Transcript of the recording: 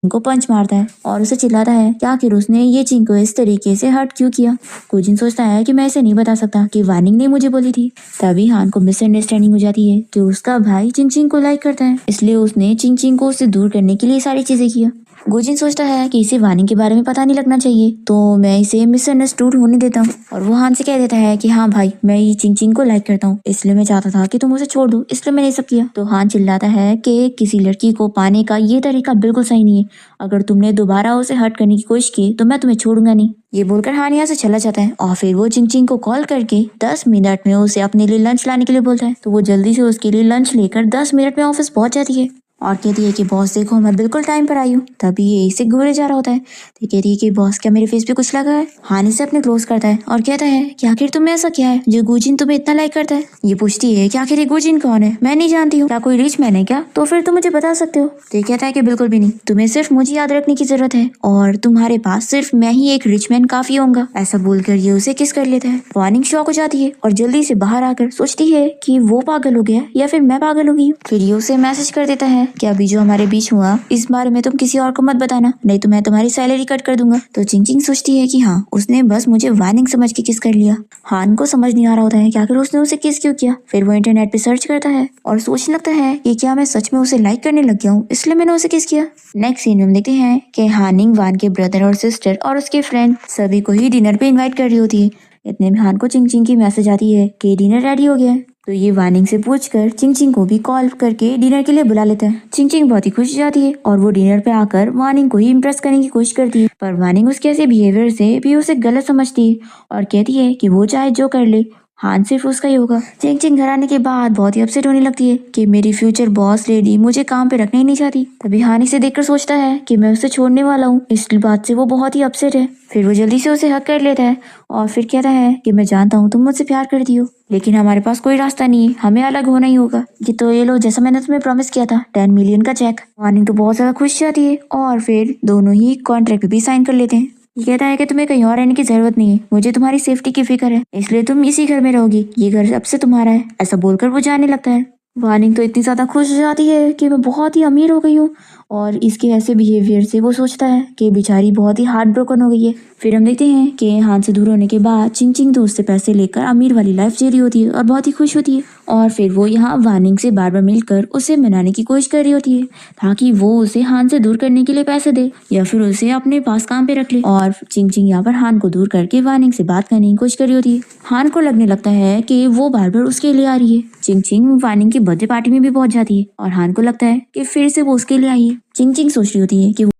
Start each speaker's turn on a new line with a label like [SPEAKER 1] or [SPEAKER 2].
[SPEAKER 1] को पंच मारता है और उसे चिल्लाता है कि आखिर उसने ये चिंग को इस तरीके से हर्ट क्यों किया। गुजिन सोचता है कि मैं इसे नहीं बता सकता कि वानिंग ने मुझे बोली थी। तभी हान को मिसअंडरस्टैंडिंग हो जाती है कि उसका भाई चिंग चिंग को लाइक करता है, इसलिए उसने चिंग चिंग को उससे दूर करने के लिए सारी चीजें किया। गुजिन सोचता है कि इसे वानिंग के बारे में पता नहीं लगना चाहिए, तो मैं इसे मिसअंडरस्टूड होने देता हूँ। और वो हान से कह देता है कि हाँ भाई, मैं ये चिंग चिंग को लाइक करता हूँ, इसलिए मैं चाहता था कि तुम उसे छोड़ दो, इसलिए मैंने ये सब किया। तो हान चिल्लाता है कि किसी लड़की को पाने का ये तरीका बिल्कुल सही नहीं है। अगर तुमने दोबारा उसे हर्ट करने की कोशिश की तो मैं तुम्हें छोड़ूंगा नहीं। ये बोलकर हान यहाँ से चला जाता है और फिर वो चिंग चिंग को कॉल करके 10 मिनट में उसे अपने लिए लंच लाने के लिए बोलता है। तो वो जल्दी से उसके लिए लंच लेकर 10 मिनट में ऑफिस पहुंच जाती है और कहती है कि बॉस देखो, मैं बिल्कुल टाइम पर आई हूँ। तभी ये इसे घूरे जा रहा होता है। तो कहती है कि बॉस, क्या मेरे फेस पे कुछ लगा है? हान इसे अपने क्लोज करता है और कहता है कि आखिर तुम्हें ऐसा क्या है जो गुजिन तुम्हें इतना लाइक करता है। ये पूछती है कि आखिर ये गुजिन कौन है, मैं नहीं जानती हूँ, क्या कोई रिच मैन है क्या? तो फिर तुम मुझे बता सकते हो। तो ये कहता है कि बिल्कुल भी नहीं, तुम्हें सिर्फ मुझे याद रखने की जरूरत है और तुम्हारे पास सिर्फ मैं ही एक रिच मैन काफी होऊंगा। ऐसा बोलकर ये उसे किस कर लेता है। वार्निंग शॉक हो जाती है और जल्दी से बाहर आकर सोचती है कि वो पागल हो गया या फिर मैं पागल हो गई हूँ। फिर ये उसे मैसेज कर देता है कि अभी जो हमारे बीच हुआ इस बारे में तुम किसी और को मत बताना, नहीं तो मैं तुम्हारी सैलरी कट कर दूंगा। तो चिंग चिंग सोचती है कि हाँ, उसने बस मुझे वार्निंग समझ के किस कर लिया। हान को समझ नहीं आ रहा होता है कि आखिर उसने उसे किस क्यों किया। फिर वो इंटरनेट पे सर्च करता है और सोचने लगता है कि क्या मैं सच में उसे लाइक करने लग गया हूँ, इसलिए मैंने उसे किस किया। नेक्स्ट सीन में हम देखते हैं कि हानिंग वान के ब्रदर और सिस्टर और उसके फ्रेंड सभी को ही डिनर पे इन्वाइट कर रही होती है। इतने में हान को चिंग चिंग की मैसेज आती है कि डिनर रेडी हो गया है। तो ये वानिंग से पूछकर चिंग चिंग को भी कॉल करके डिनर के लिए बुला लेता है। चिंग चिंग बहुत ही खुश हो जाती है और वो डिनर पे आकर वानिंग को ही इम्प्रेस करने की कोशिश करती है, पर वानिंग उसके ऐसे बिहेवियर से भी उसे गलत समझती है और कहती है कि वो चाहे जो कर ले, हान सिर्फ उसका ही होगा। चिंग चिंग घर आने के बाद बहुत ही अपसेट होने लगती है कि मेरी फ्यूचर बॉस लेडी मुझे काम पे रखना ही नहीं चाहती। तभी हान इसे देखकर सोचता है कि मैं उसे छोड़ने वाला हूँ, इस बात से वो बहुत ही अपसेट है। फिर वो जल्दी से उसे हक कर लेता है और फिर कहता है कि मैं जानता हूँ तुम मुझसे प्यार करती हो, लेकिन हमारे पास कोई रास्ता नहीं है, हमें अलग होना ही होगा। तो ये लो, जैसा मैंने तुम्हें प्रॉमिस किया था, 10 मिलियन का चेक। वार्निंग तो बहुत ज्यादा खुश जाती है और फिर दोनों ही कॉन्ट्रैक्ट भी साइन कर लेते हैं। ये कहता है कि तुम्हें कहीं और रहने की जरूरत नहीं है, मुझे तुम्हारी सेफ्टी की फिक्र है, इसलिए तुम इसी घर में रहोगी, ये घर अब से तुम्हारा है। ऐसा बोलकर वो जाने लगता है। वार्निंग तो इतनी ज्यादा खुश हो जाती है कि मैं बहुत ही अमीर हो गई हूँ और इसके ऐसे बिहेवियर से वो सोचता है कि बेचारी बहुत ही हार्ट ब्रोकन हो गई है। फिर हम देखते हैं कि हान से दूर होने के बाद चिंग चिंग तो उससे पैसे लेकर अमीर वाली लाइफ जी रही होती है और बहुत ही खुश होती है और फिर वो यहाँ वार्निंग से बार बार मिलकर उसे मनाने की कोशिश कर रही होती है ताकि वो उसे हान से दूर करने के लिए पैसे दे या फिर उसे अपने पास काम पे रख ले। और चिंग चिंग यहाँ पर हान को दूर करके वार्निंग से बात करने की कोशिश कर रही होती है। हान को लगने लगता है कि वो बार बार उसके लिए आ रही है। चिंग चिंग वार्निंग की बर्थडे पार्टी में भी पहुंच जाती है और हान को लगता है कि फिर से वो उसके लिए आई है। चिंग चिंग सोच रही होती है कि